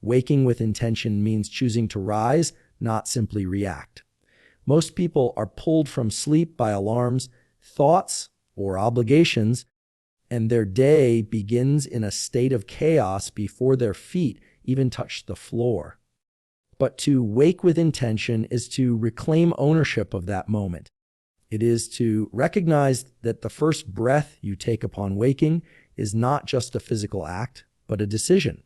Waking with intention means choosing to rise, not simply react. Most people are pulled from sleep by alarms, thoughts, or obligations, and their day begins in a state of chaos before their feet even touch the floor. But to wake with intention is to reclaim ownership of that moment. It is to recognize that the first breath you take upon waking is not just a physical act, but a decision.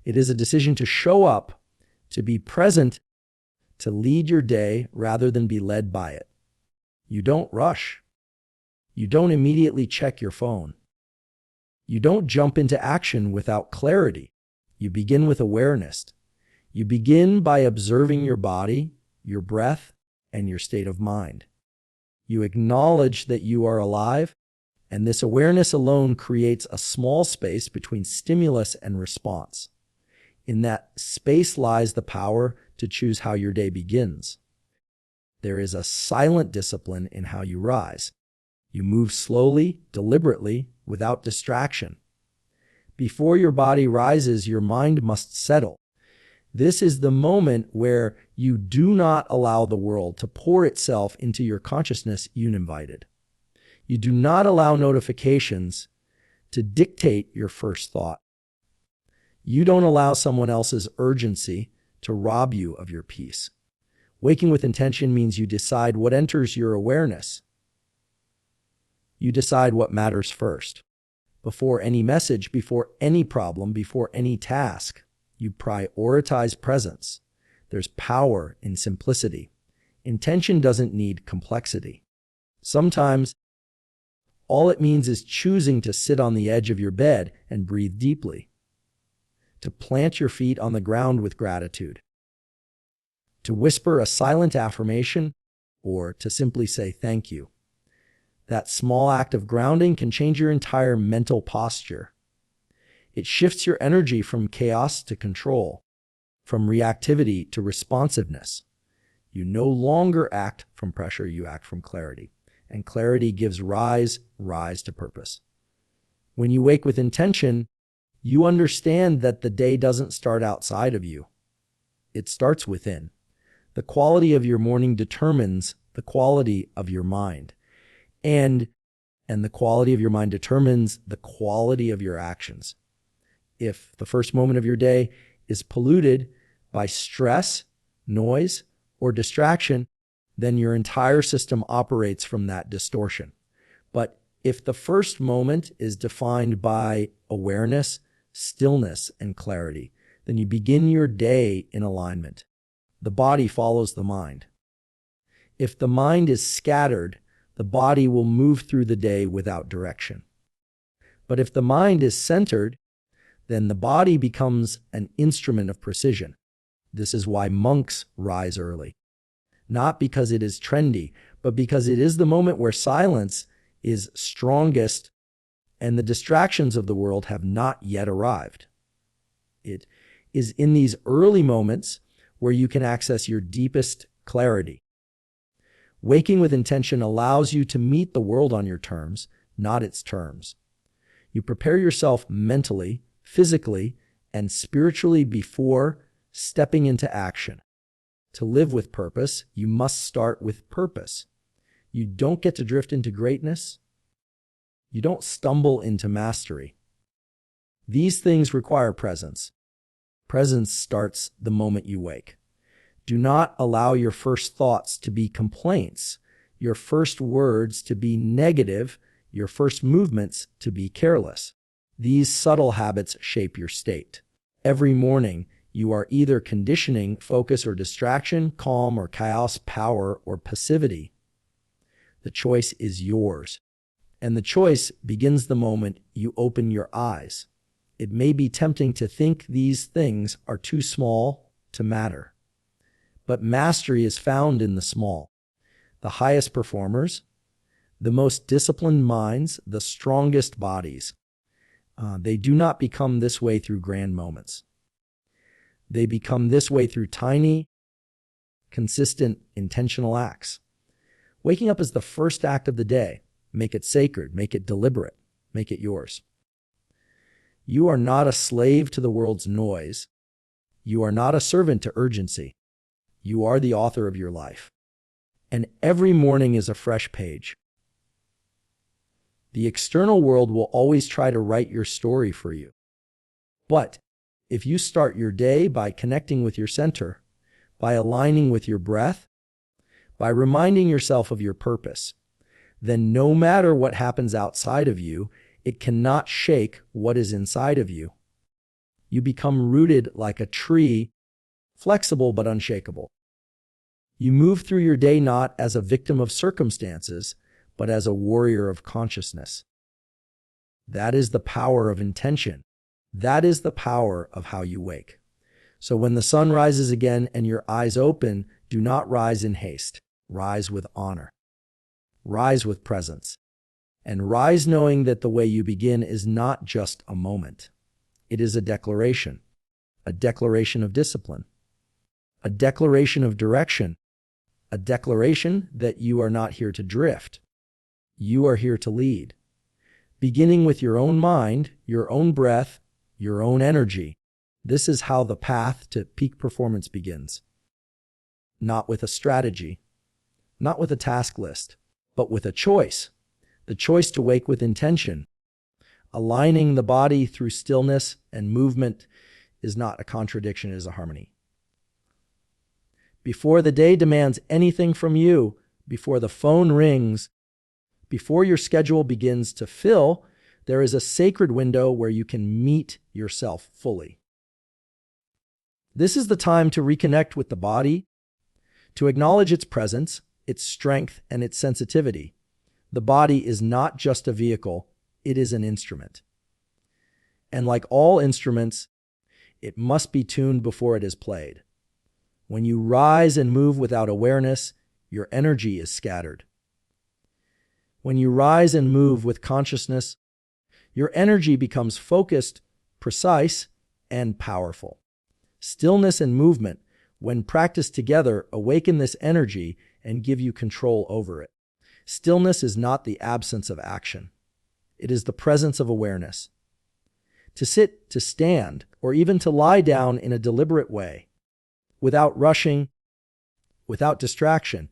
It is a decision to show up, to be present, to lead your day rather than be led by it. You don't rush. You don't immediately check your phone. You don't jump into action without clarity. You begin with awareness. You begin by observing your body, your breath, and your state of mind. You acknowledge that you are alive, and this awareness alone creates a small space between stimulus and response. In that space lies the power to choose how your day begins. There is a silent discipline in how you rise. You move slowly, deliberately, without distraction. Before your body rises, your mind must settle. This is the moment where you do not allow the world to pour itself into your consciousness uninvited. You do not allow notifications to dictate your first thought. You don't allow someone else's urgency to rob you of your peace. Waking with intention means you decide what enters your awareness. You decide what matters first. Before any message, before any problem, before any task, you prioritize presence. There's power in simplicity. Intention doesn't need complexity. Sometimes, all it means is choosing to sit on the edge of your bed and breathe deeply, to plant your feet on the ground with gratitude, to whisper a silent affirmation, or to simply say thank you. That small act of grounding can change your entire mental posture. It shifts your energy from chaos to control, from reactivity to responsiveness. You no longer act from pressure, you act from clarity. And clarity gives rise to purpose. When you wake with intention, you understand that the day doesn't start outside of you. It starts within. The quality of your morning determines the quality of your mind. And the quality of your mind determines the quality of your actions. If the first moment of your day is polluted by stress, noise, or distraction, then your entire system operates from that distortion. But if the first moment is defined by awareness, stillness, and clarity, then you begin your day in alignment. The body follows the mind. If the mind is scattered, the body will move through the day without direction. But if the mind is centered, then the body becomes an instrument of precision. This is why monks rise early. Not because it is trendy, but because it is the moment where silence is strongest and the distractions of the world have not yet arrived. It is in these early moments where you can access your deepest clarity. Waking with intention allows you to meet the world on your terms, not its terms. You prepare yourself mentally, physically, and spiritually before stepping into action. To live with purpose, you must start with purpose. You don't get to drift into greatness. You don't stumble into mastery. These things require presence. Presence starts the moment you wake. Do not allow your first thoughts to be complaints, your first words to be negative, your first movements to be careless. These subtle habits shape your state. Every morning, you are either conditioning focus or distraction, calm or chaos, power or passivity. The choice is yours. And the choice begins the moment you open your eyes. It may be tempting to think these things are too small to matter. But mastery is found in the small. The highest performers, the most disciplined minds, the strongest bodies. They do not become this way through grand moments. They become this way through tiny, consistent, intentional acts. Waking up is the first act of the day. Make it sacred, make it deliberate, make it yours. You are not a slave to the world's noise. You are not a servant to urgency. You are the author of your life. And every morning is a fresh page. The external world will always try to write your story for you. But if you start your day by connecting with your center, by aligning with your breath, by reminding yourself of your purpose, then no matter what happens outside of you, it cannot shake what is inside of you. You become rooted like a tree, flexible but unshakable. You move through your day not as a victim of circumstances, but as a warrior of consciousness. That is the power of intention. That is the power of how you wake. So when the sun rises again and your eyes open, do not rise in haste. Rise with honor. Rise with presence. And rise knowing that the way you begin is not just a moment. It is a declaration of discipline, a declaration of direction, a declaration that you are not here to drift. You are here to lead, beginning with your own mind, your own breath, your own energy. This is how the path to peak performance begins. Not with a strategy, not with a task list, but with a choice. The choice to wake with intention. Aligning the body through stillness and movement is not a contradiction, it is a harmony. Before the day demands anything from you, before the phone rings, before your schedule begins to fill, there is a sacred window where you can meet yourself fully. This is the time to reconnect with the body, to acknowledge its presence, its strength, and its sensitivity. The body is not just a vehicle, it is an instrument. And like all instruments, it must be tuned before it is played. When you rise and move without awareness, your energy is scattered. When you rise and move with consciousness, your energy becomes focused, precise, and powerful. Stillness and movement, when practiced together, awaken this energy and give you control over it. Stillness is not the absence of action. It is the presence of awareness. To sit, to stand, or even to lie down in a deliberate way, without rushing, without distraction,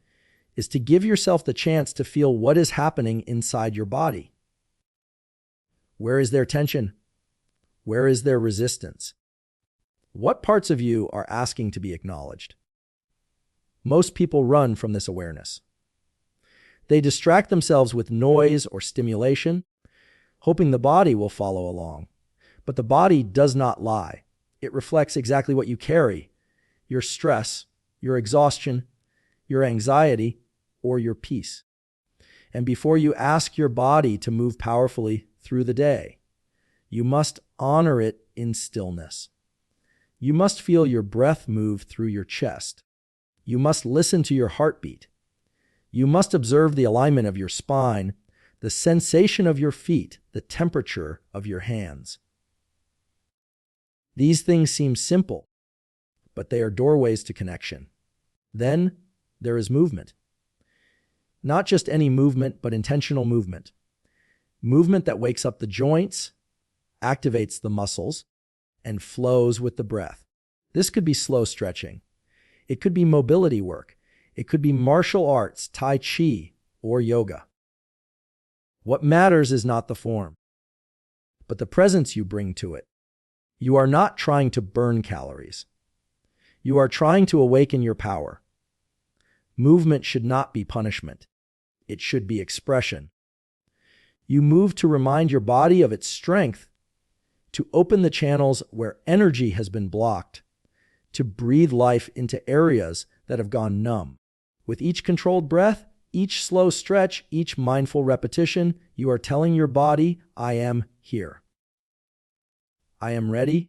is to give yourself the chance to feel what is happening inside your body. Where is there tension? Where is there resistance? What parts of you are asking to be acknowledged? Most people run from this awareness. They distract themselves with noise or stimulation, hoping the body will follow along. But the body does not lie. It reflects exactly what you carry: your stress, your exhaustion, your anxiety, or your peace. And before you ask your body to move powerfully through the day, you must honor it in stillness. You must feel your breath move through your chest. You must listen to your heartbeat. You must observe the alignment of your spine, the sensation of your feet, the temperature of your hands. These things seem simple, but they are doorways to connection. Then there is movement. Not just any movement, but intentional movement. Movement that wakes up the joints, activates the muscles, and flows with the breath. This could be slow stretching. It could be mobility work. It could be martial arts, Tai Chi, or yoga. What matters is not the form, but the presence you bring to it. You are not trying to burn calories. You are trying to awaken your power. Movement should not be punishment. It should be expression. You move to remind your body of its strength, to open the channels where energy has been blocked, to breathe life into areas that have gone numb. With each controlled breath, each slow stretch, each mindful repetition, you are telling your body, I am here. I am ready.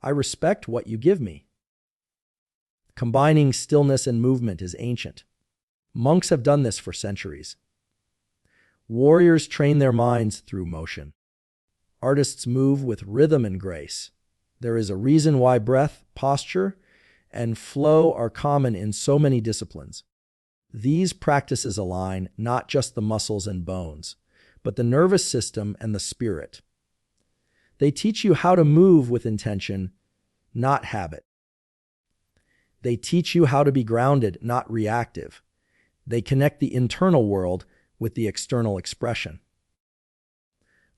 I respect what you give me. Combining stillness and movement is ancient. Monks have done this for centuries. Warriors train their minds through motion. Artists move with rhythm and grace. There is a reason why breath, posture, and flow are common in so many disciplines. These practices align not just the muscles and bones, but the nervous system and the spirit. They teach you how to move with intention, not habit. They teach you how to be grounded, not reactive. They connect the internal world with the external expression.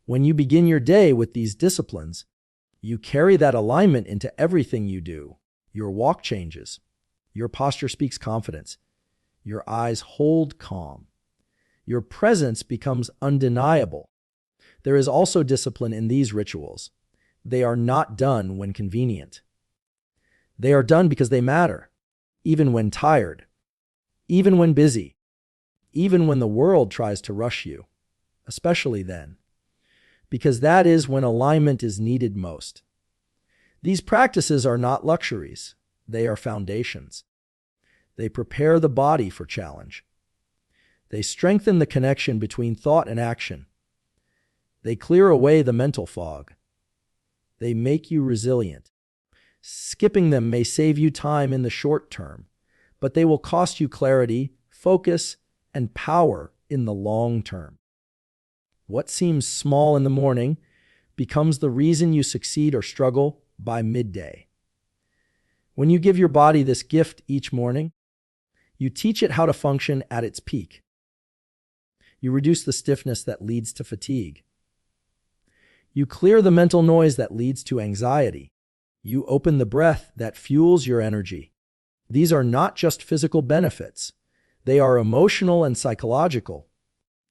When you begin your day with these disciplines, you carry that alignment into everything you do. Your walk changes. Your posture speaks confidence. Your eyes hold calm. Your presence becomes undeniable. There is also discipline in these rituals. They are not done when convenient. They are done because they matter, even when tired, even when busy, even when the world tries to rush you, especially then, because that is when alignment is needed most. These practices are not luxuries. They are foundations. They prepare the body for challenge. They strengthen the connection between thought and action. They clear away the mental fog. They make you resilient. Skipping them may save you time in the short term, but they will cost you clarity, focus, and power in the long term. What seems small in the morning becomes the reason you succeed or struggle by midday. When you give your body this gift each morning, you teach it how to function at its peak. You reduce the stiffness that leads to fatigue. You clear the mental noise that leads to anxiety. You open the breath that fuels your energy. These are not just physical benefits. They are emotional and psychological.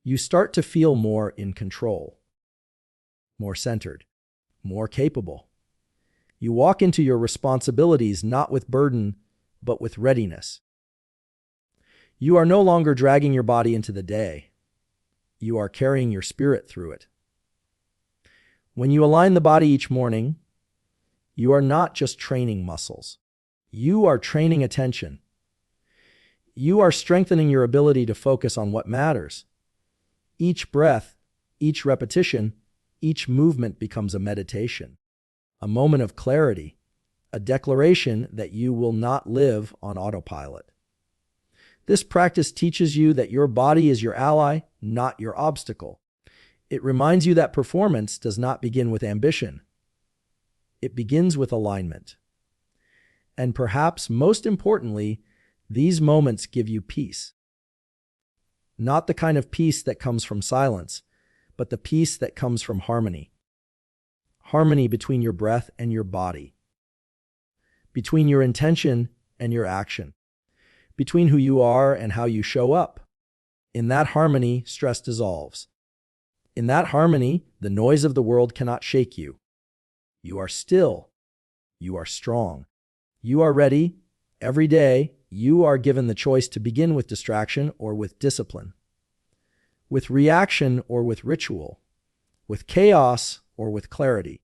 You start to feel more in control, more centered, more capable. You walk into your responsibilities not with burden, but with readiness. You are no longer dragging your body into the day. You are carrying your spirit through it. When you align the body each morning, you are not just training muscles. You are training attention. You are strengthening your ability to focus on what matters. Each breath, each repetition, each movement becomes a meditation, a moment of clarity, a declaration that you will not live on autopilot. This practice teaches you that your body is your ally, not your obstacle. It reminds you that performance does not begin with ambition. It begins with alignment. And perhaps most importantly, these moments give you peace. Not the kind of peace that comes from silence, but the peace that comes from harmony. Harmony between your breath and your body. Between your intention and your action. Between who you are and how you show up. In that harmony, stress dissolves. In that harmony, the noise of the world cannot shake you. You are still. You are strong. You are ready. Every day, you are given the choice to begin with distraction or with discipline, with reaction or with ritual, with chaos or with clarity.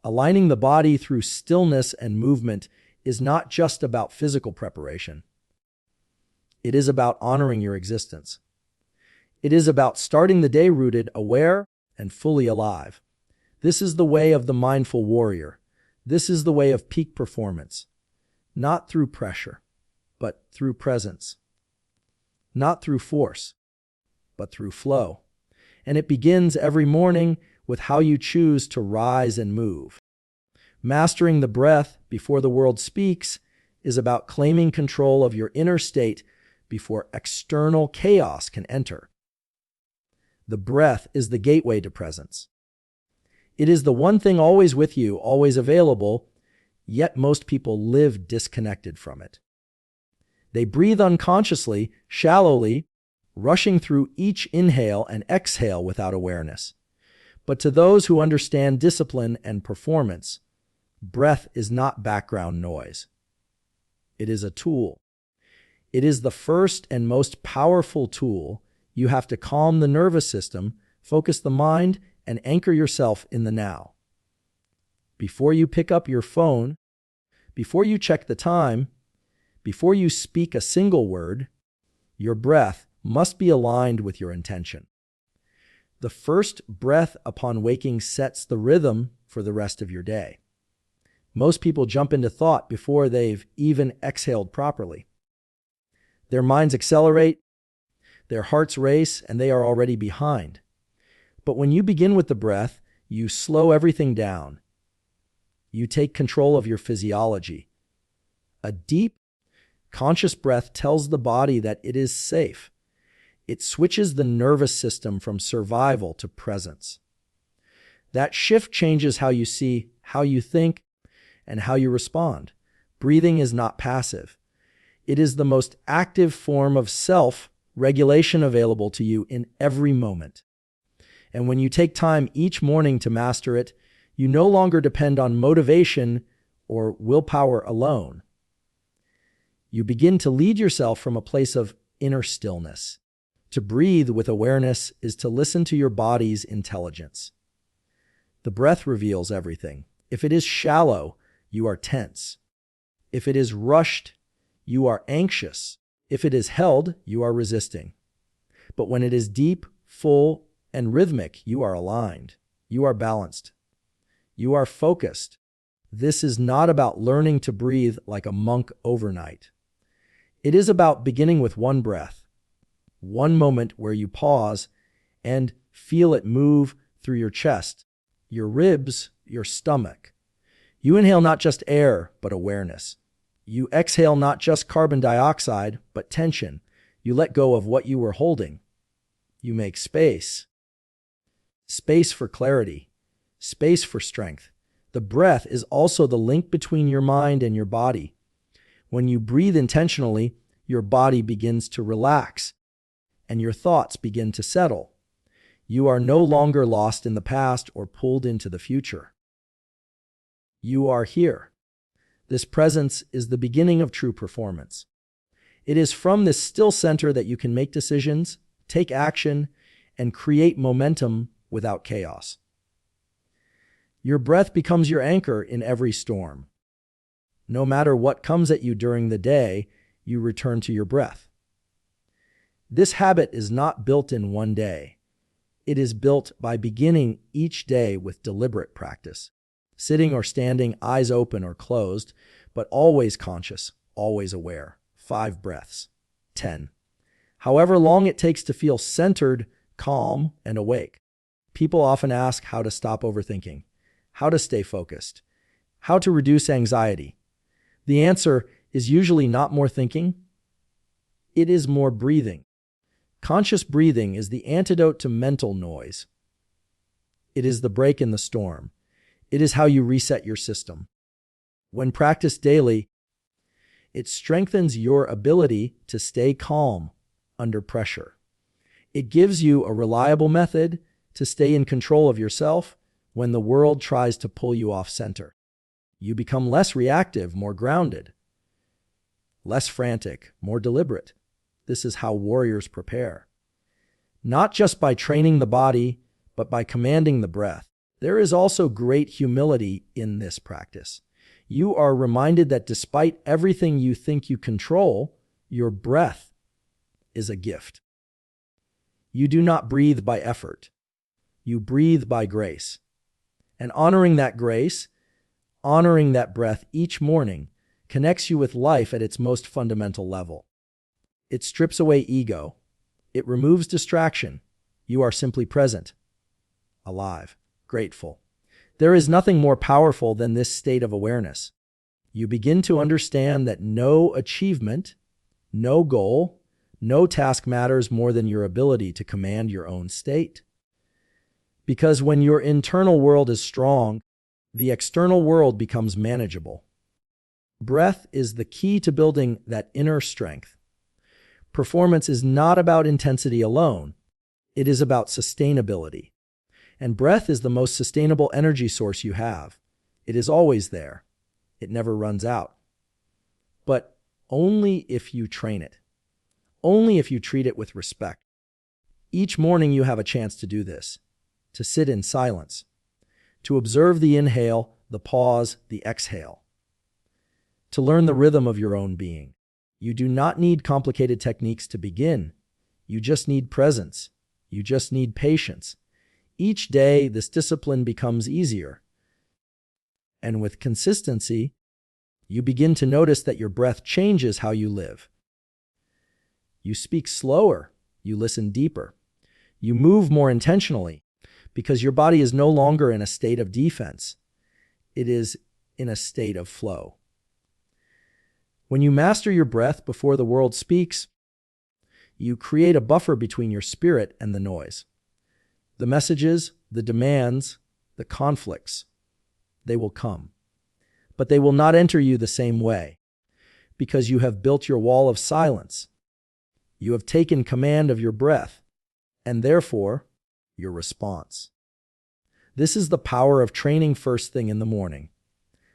Aligning the body through stillness and movement is not just about physical preparation. It is about honoring your existence. It is about starting the day rooted, aware, and fully alive. This is the way of the mindful warrior. This is the way of peak performance. Not through pressure, but through presence. Not through force, but through flow. And it begins every morning with how you choose to rise and move. Mastering the breath before the world speaks is about claiming control of your inner state before external chaos can enter. The breath is the gateway to presence. It is the one thing always with you, always available, yet most people live disconnected from it. They breathe unconsciously, shallowly, rushing through each inhale and exhale without awareness. But to those who understand discipline and performance, breath is not background noise. It is a tool. It is the first and most powerful tool. You have to calm the nervous system, focus the mind, and anchor yourself in the now. Before you pick up your phone, before you check the time, before you speak a single word, your breath must be aligned with your intention. The first breath upon waking sets the rhythm for the rest of your day. Most people jump into thought before they've even exhaled properly. Their minds accelerate, their hearts race, and they are already behind. But when you begin with the breath, you slow everything down. You take control of your physiology. A deep, conscious breath tells the body that it is safe. It switches the nervous system from survival to presence. That shift changes how you see, how you think, and how you respond. Breathing is not passive. It is the most active form of self-regulation available to you in every moment. And when you take time each morning to master it, you no longer depend on motivation or willpower alone. You begin to lead yourself from a place of inner stillness. To breathe with awareness is to listen to your body's intelligence. The breath reveals everything. If it is shallow, you are tense. If it is rushed, you are anxious. If it is held, you are resisting. But when it is deep, full, and rhythmic, you are aligned. You are balanced. You are focused. This is not about learning to breathe like a monk overnight. It is about beginning with one breath, one moment where you pause and feel it move through your chest, your ribs, your stomach. You inhale not just air, but awareness. You exhale not just carbon dioxide, but tension. You let go of what you were holding. You make space. Space for clarity. Space for strength. The breath is also the link between your mind and your body. When you breathe intentionally, your body begins to relax, and your thoughts begin to settle. You are no longer lost in the past or pulled into the future. You are here. This presence is the beginning of true performance. It is from this still center that you can make decisions, take action, and create momentum without chaos. Your breath becomes your anchor in every storm. No matter what comes at you during the day, you return to your breath. This habit is not built in one day. It is built by beginning each day with deliberate practice. Sitting or standing, eyes open or closed, but always conscious, always aware. 5 breaths. 10. However long it takes to feel centered, calm, and awake. People often ask how to stop overthinking, how to stay focused, how to reduce anxiety. The answer is usually not more thinking. It is more breathing. Conscious breathing is the antidote to mental noise. It is the break in the storm. It is how you reset your system. When practiced daily, it strengthens your ability to stay calm under pressure. It gives you a reliable method to stay in control of yourself when the world tries to pull you off center. You become less reactive, more grounded, less frantic, more deliberate. This is how warriors prepare. Not just by training the body, but by commanding the breath. There is also great humility in this practice. You are reminded that despite everything you think you control, your breath is a gift. You do not breathe by effort. You breathe by grace. And honoring that grace, honoring that breath each morning, connects you with life at its most fundamental level. It strips away ego. It removes distraction. You are simply present, alive, grateful. There is nothing more powerful than this state of awareness. You begin to understand that no achievement, no goal, no task matters more than your ability to command your own state. Because when your internal world is strong, the external world becomes manageable. Breath is the key to building that inner strength. Performance is not about intensity alone. It is about sustainability. And breath is the most sustainable energy source you have. It is always there. It never runs out. But only if you train it. Only if you treat it with respect. Each morning you have a chance to do this, to sit in silence, to observe the inhale, the pause, the exhale, to learn the rhythm of your own being. You do not need complicated techniques to begin. You just need presence. You just need patience. Each day, this discipline becomes easier. And with consistency, you begin to notice that your breath changes how you live. You speak slower. You listen deeper. You move more intentionally because your body is no longer in a state of defense. It is in a state of flow. When you master your breath before the world speaks, you create a buffer between your spirit and the noise. The messages, the demands, the conflicts, they will come. But they will not enter you the same way, because you have built your wall of silence. You have taken command of your breath, and therefore, your response. This is the power of training first thing in the morning,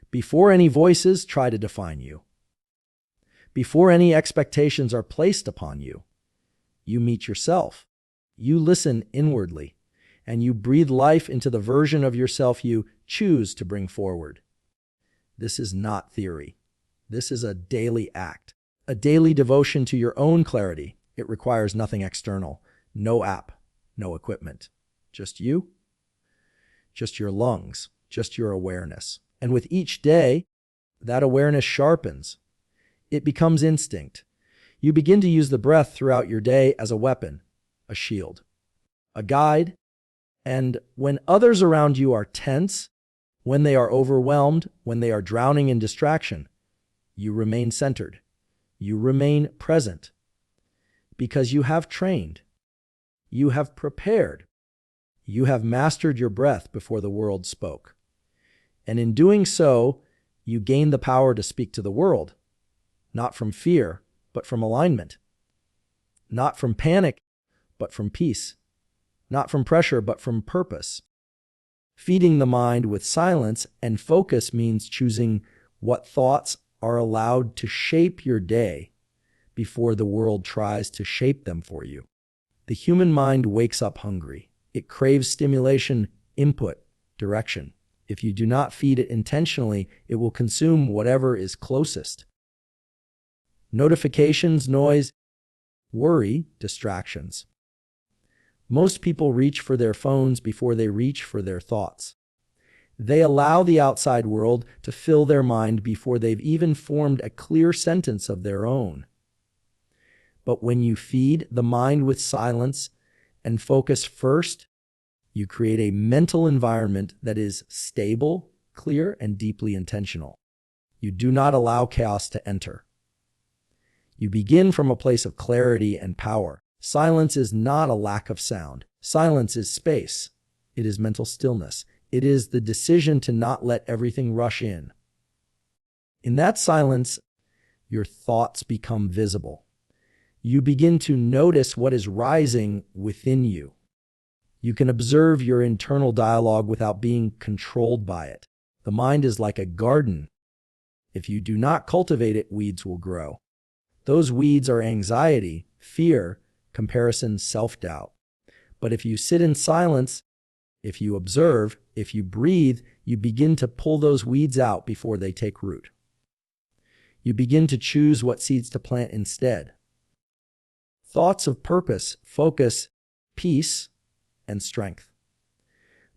before any voices try to define you. Before any expectations are placed upon you, you meet yourself. You listen inwardly, and you breathe life into the version of yourself you choose to bring forward. This is not theory. This is a daily act, a daily devotion to your own clarity. It requires nothing external, no app, no equipment. Just you, just your lungs, just your awareness. And with each day, that awareness sharpens. It becomes instinct. You begin to use the breath throughout your day as a weapon, a shield, a guide. And when others around you are tense, when they are overwhelmed, when they are drowning in distraction, you remain centered. You remain present. Because you have trained. You have prepared. You have mastered your breath before the world spoke. And in doing so, you gain the power to speak to the world, not from fear, but from alignment. Not from panic, but from peace. Not from pressure, but from purpose. Feeding the mind with silence and focus means choosing what thoughts are allowed to shape your day before the world tries to shape them for you. The human mind wakes up hungry. It craves stimulation, input, direction. If you do not feed it intentionally, it will consume whatever is closest. Notifications, noise, worry, distractions. Most people reach for their phones before they reach for their thoughts. They allow the outside world to fill their mind before they've even formed a clear sentence of their own. But when you feed the mind with silence and focus first, you create a mental environment that is stable, clear, and deeply intentional. You do not allow chaos to enter. You begin from a place of clarity and power. Silence is not a lack of sound. Silence is space. It is mental stillness. It is the decision to not let everything rush in. In that silence, your thoughts become visible. You begin to notice what is rising within you. You can observe your internal dialogue without being controlled by it. The mind is like a garden. If you do not cultivate it, weeds will grow. Those weeds are anxiety, fear, comparison, self-doubt. But if you sit in silence, if you observe, if you breathe, you begin to pull those weeds out before they take root. You begin to choose what seeds to plant instead. Thoughts of purpose, focus, peace, and strength.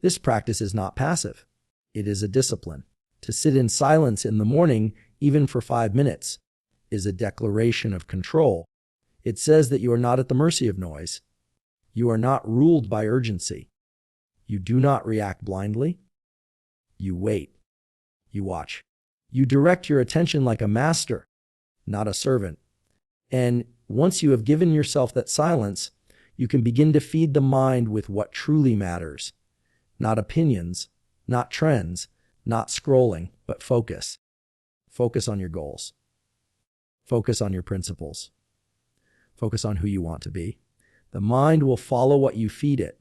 This practice is not passive. It is a discipline. To sit in silence in the morning, even for 5 minutes, is a declaration of control. It says that you are not at the mercy of noise. You are not ruled by urgency. You do not react blindly. You wait. You watch. You direct your attention like a master, not a servant. And once you have given yourself that silence, you can begin to feed the mind with what truly matters. Not opinions, not trends, not scrolling, but focus. Focus on your goals. Focus on your principles. Focus on who you want to be. The mind will follow what you feed it.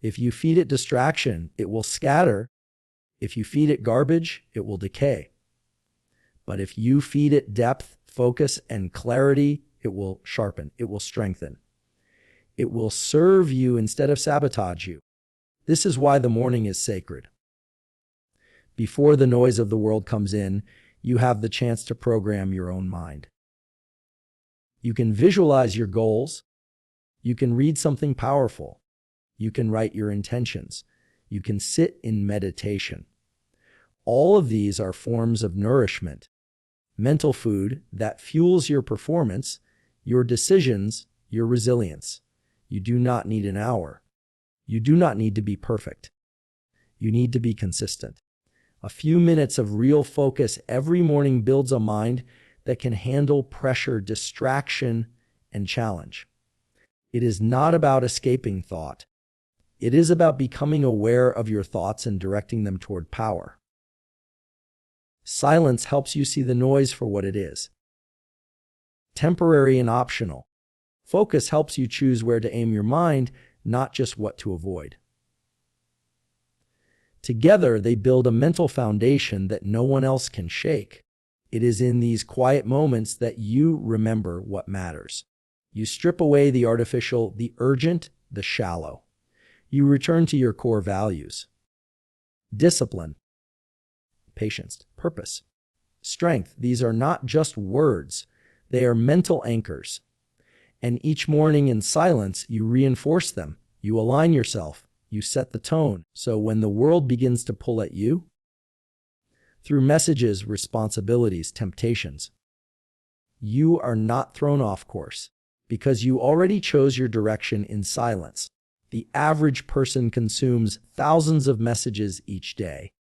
If you feed it distraction, it will scatter. If you feed it garbage, it will decay. But if you feed it depth, focus, and clarity, it will sharpen. It will strengthen. It will serve you instead of sabotage you. This is why the morning is sacred. Before the noise of the world comes in, you have the chance to program your own mind. You can visualize your goals. You can read something powerful. You can write your intentions. You can sit in meditation. All of these are forms of nourishment, mental food that fuels your performance, your decisions, your resilience. You do not need an hour. You do not need to be perfect. You need to be consistent. A few minutes of real focus every morning builds a mind that can handle pressure, distraction, and challenge. It is not about escaping thought. It is about becoming aware of your thoughts and directing them toward power. Silence helps you see the noise for what it is. Temporary and optional. Focus helps you choose where to aim your mind, not just what to avoid. Together, they build a mental foundation that no one else can shake. It is in these quiet moments that you remember what matters. You strip away the artificial, the urgent, the shallow. You return to your core values. Discipline, patience, purpose, strength. These are not just words. They are mental anchors. And each morning in silence, you reinforce them. You align yourself. You set the tone. So when the world begins to pull at you, through messages, responsibilities, temptations, you are not thrown off course because you already chose your direction in silence. The average person consumes thousands of messages each day.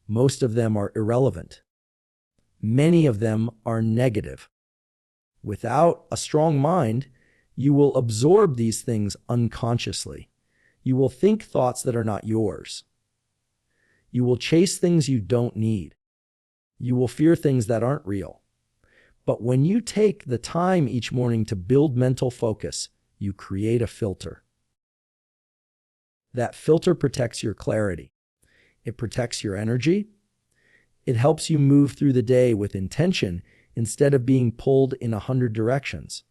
Most of them are irrelevant. Many of them are negative. Without a strong mind, you will absorb these things unconsciously. You will think thoughts that are not yours. You will chase things you don't need. You will fear things that aren't real. But when you take the time each morning to build mental focus, you create a filter. That filter protects your clarity. It protects your energy. It helps you move through the day with intention instead of being pulled in 100 directions.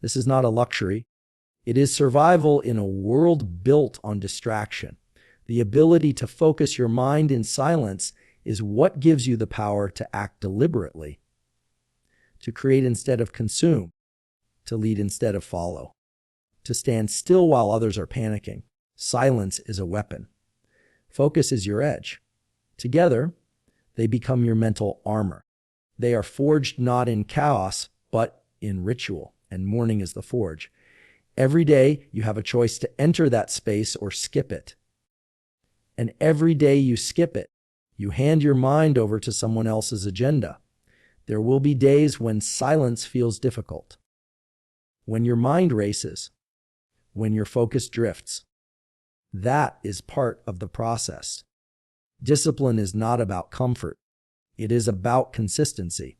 This is not a luxury. It is survival in a world built on distraction. The ability to focus your mind in silence is what gives you the power to act deliberately, to create instead of consume, to lead instead of follow, to stand still while others are panicking. Silence is a weapon. Focus is your edge. Together, they become your mental armor. They are forged not in chaos, but in ritual, and morning is the forge. Every day, you have a choice to enter that space or skip it. And every day you skip it, you hand your mind over to someone else's agenda. There will be days when silence feels difficult, when your mind races, when your focus drifts. That is part of the process. Discipline is not about comfort. It is about consistency.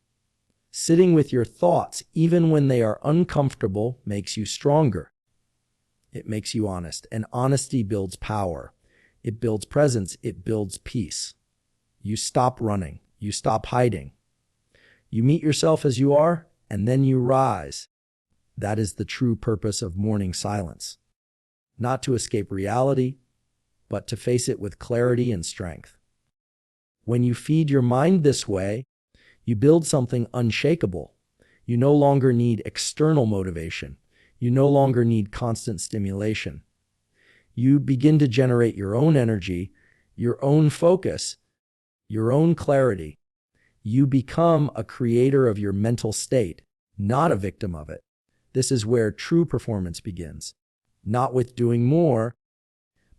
Sitting with your thoughts, even when they are uncomfortable, makes you stronger. It makes you honest, and honesty builds power. It builds presence. It builds peace. You stop running. You stop hiding. You meet yourself as you are, and then you rise. That is the true purpose of morning silence. Not to escape reality, but to face it with clarity and strength. When you feed your mind this way, you build something unshakable. You no longer need external motivation. You no longer need constant stimulation. You begin to generate your own energy, your own focus, your own clarity. You become a creator of your mental state, not a victim of it. This is where true performance begins. Not with doing more,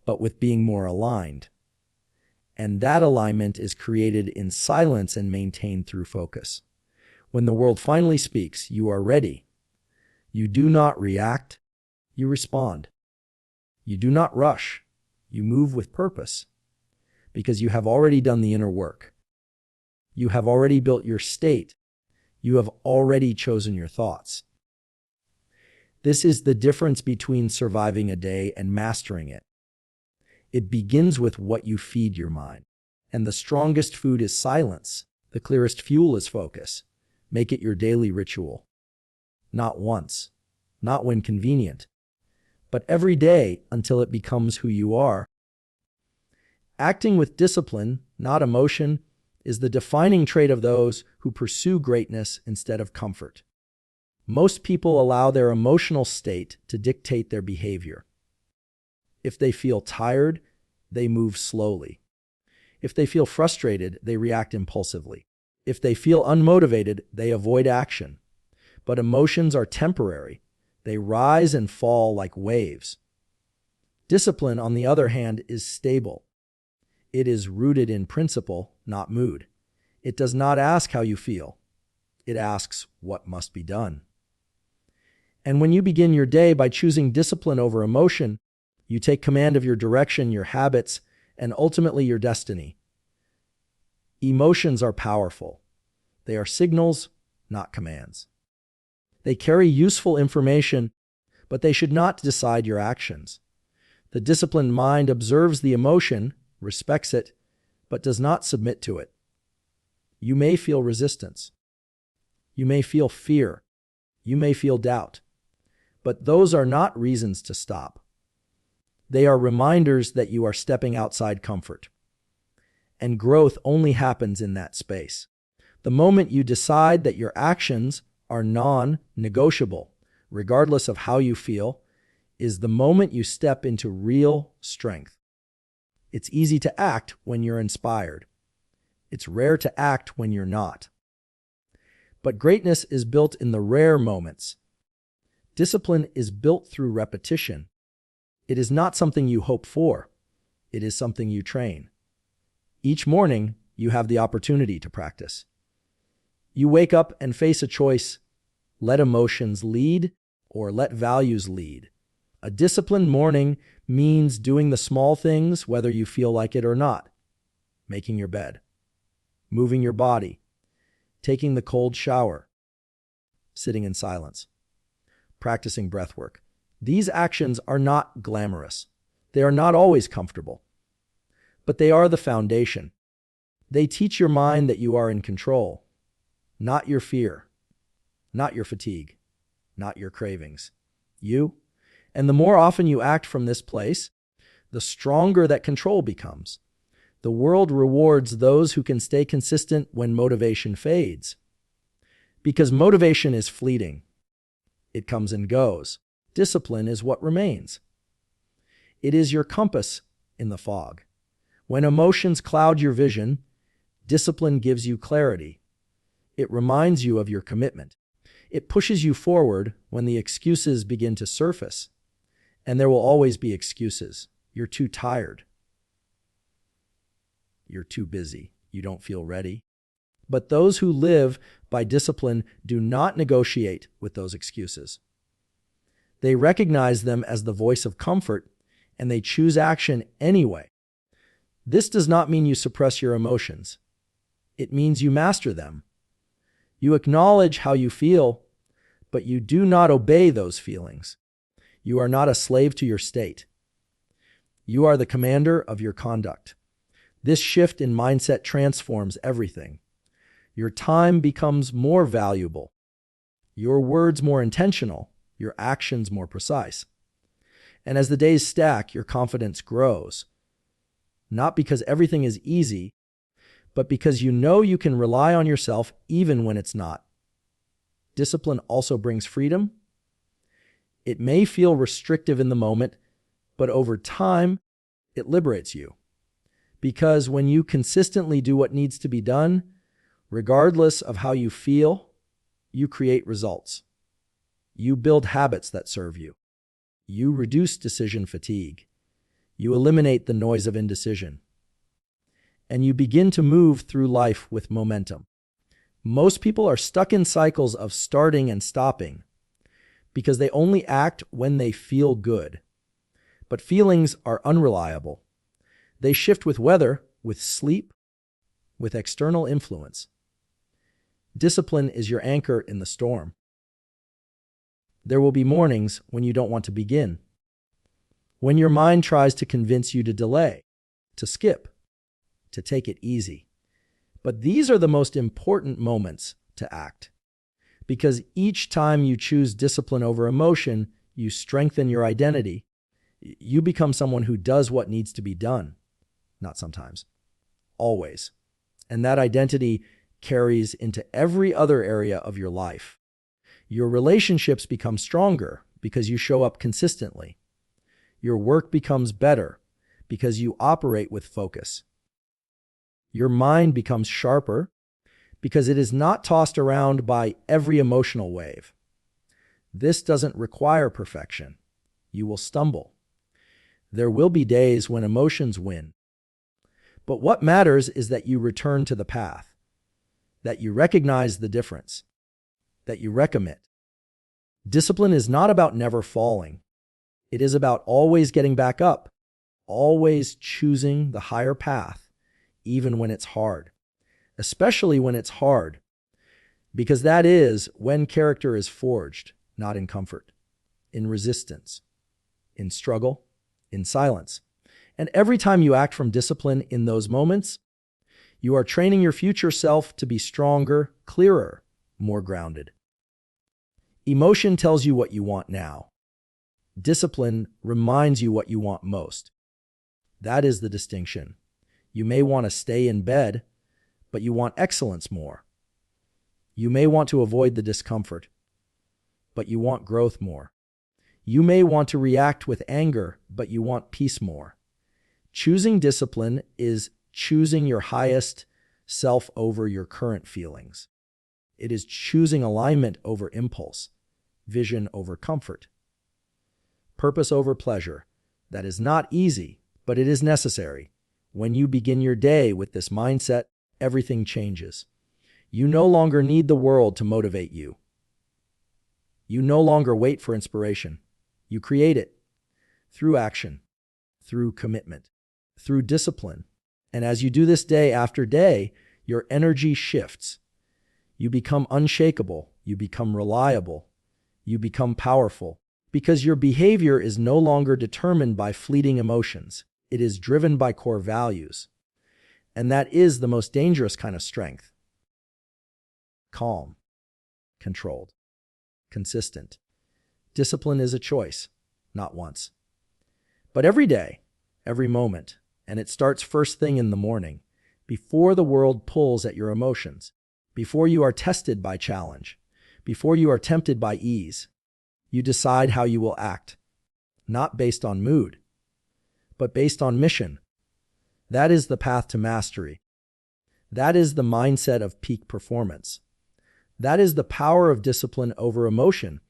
but with being more aligned. And that alignment is created in silence and maintained through focus. When the world finally speaks, you are ready. You do not react, you respond. You do not rush, you move with purpose, because you have already done the inner work. You have already built your state. You have already chosen your thoughts. This is the difference between surviving a day and mastering it. It begins with what you feed your mind. And the strongest food is silence. The clearest fuel is focus. Make it your daily ritual. Not once, not when convenient, but every day until it becomes who you are. Acting with discipline, not emotion, is the defining trait of those who pursue greatness instead of comfort. Most people allow their emotional state to dictate their behavior. If they feel tired, they move slowly. If they feel frustrated, they react impulsively. If they feel unmotivated, they avoid action. But emotions are temporary. They rise and fall like waves. Discipline, on the other hand, is stable. It is rooted in principle, not mood. It does not ask how you feel. It asks what must be done. And when you begin your day by choosing discipline over emotion, you take command of your direction, your habits, and ultimately your destiny. Emotions are powerful. They are signals, not commands. They carry useful information, but they should not decide your actions. The disciplined mind observes the emotion, respects it, but does not submit to it. You may feel resistance. You may feel fear. You may feel doubt. But those are not reasons to stop. They are reminders that you are stepping outside comfort. And growth only happens in that space. The moment you decide that your actions are non-negotiable, regardless of how you feel, is the moment you step into real strength. It's easy to act when you're inspired. It's rare to act when you're not. But greatness is built in the rare moments. Discipline is built through repetition. It is not something you hope for. It is something you train. Each morning, you have the opportunity to practice. You wake up and face a choice: let emotions lead or let values lead. A disciplined morning means doing the small things whether you feel like it or not. Making your bed, moving your body, taking the cold shower, sitting in silence, practicing breathwork. These actions are not glamorous. They are not always comfortable. But they are the foundation. They teach your mind that you are in control, not your fear, not your fatigue, not your cravings. You. And the more often you act from this place, the stronger that control becomes. The world rewards those who can stay consistent when motivation fades. Because motivation is fleeting. It comes and goes. Discipline is what remains. It is your compass in the fog. When emotions cloud your vision, discipline gives you clarity. It reminds you of your commitment. It pushes you forward when the excuses begin to surface. And there will always be excuses. You're too tired. You're too busy. You don't feel ready. But those who live by discipline do not negotiate with those excuses. They recognize them as the voice of comfort, and they choose action anyway. This does not mean you suppress your emotions. It means you master them. You acknowledge how you feel, but you do not obey those feelings. You are not a slave to your state. You are the commander of your conduct. This shift in mindset transforms everything. Your time becomes more valuable, your words more intentional, your actions more precise. And as the days stack, your confidence grows. Not because everything is easy, but because you know you can rely on yourself even when it's not. Discipline also brings freedom. It may feel restrictive in the moment, but over time, it liberates you. Because when you consistently do what needs to be done, regardless of how you feel, you create results. You build habits that serve you. You reduce decision fatigue. You eliminate the noise of indecision. And you begin to move through life with momentum. Most people are stuck in cycles of starting and stopping because they only act when they feel good. But feelings are unreliable. They shift with weather, with sleep, with external influence. Discipline is your anchor in the storm. There will be mornings when you don't want to begin, when your mind tries to convince you to delay, to skip, to take it easy. But these are the most important moments to act. Because each time you choose discipline over emotion, you strengthen your identity. You become someone who does what needs to be done. Not sometimes. Always. And that identity carries into every other area of your life. Your relationships become stronger because you show up consistently. Your work becomes better because you operate with focus. Your mind becomes sharper because it is not tossed around by every emotional wave. This doesn't require perfection. You will stumble. There will be days when emotions win. But what matters is that you return to the path. that you recognize the difference, that you recommit. Discipline is not about never falling. It is about always getting back up, always choosing the higher path, even when it's hard, especially when it's hard, because that is when character is forged, not in comfort, in resistance, in struggle, in silence. And every time you act from discipline in those moments, you are training your future self to be stronger, clearer, more grounded. Emotion tells you what you want now. Discipline reminds you what you want most. That is the distinction. You may want to stay in bed, but you want excellence more. You may want to avoid the discomfort, but you want growth more. You may want to react with anger, but you want peace more. Choosing discipline is choosing your highest self over your current feelings. It is choosing alignment over impulse, vision over comfort, purpose over pleasure. That is not easy, but it is necessary. When you begin your day with this mindset, everything changes. You no longer need the world to motivate you. You no longer wait for inspiration. You create it through action, through commitment, through discipline. And as you do this day after day, your energy shifts. You become unshakable. You become reliable. You become powerful because your behavior is no longer determined by fleeting emotions. It is driven by core values. And that is the most dangerous kind of strength. Calm, controlled, consistent. Discipline is a choice, not once, but every day, every moment. And it starts first thing in the morning, before the world pulls at your emotions, before you are tested by challenge, before you are tempted by ease. You decide how you will act, not based on mood, but based on mission. That is the path to mastery. That is the mindset of peak performance. That is the power of discipline over emotion.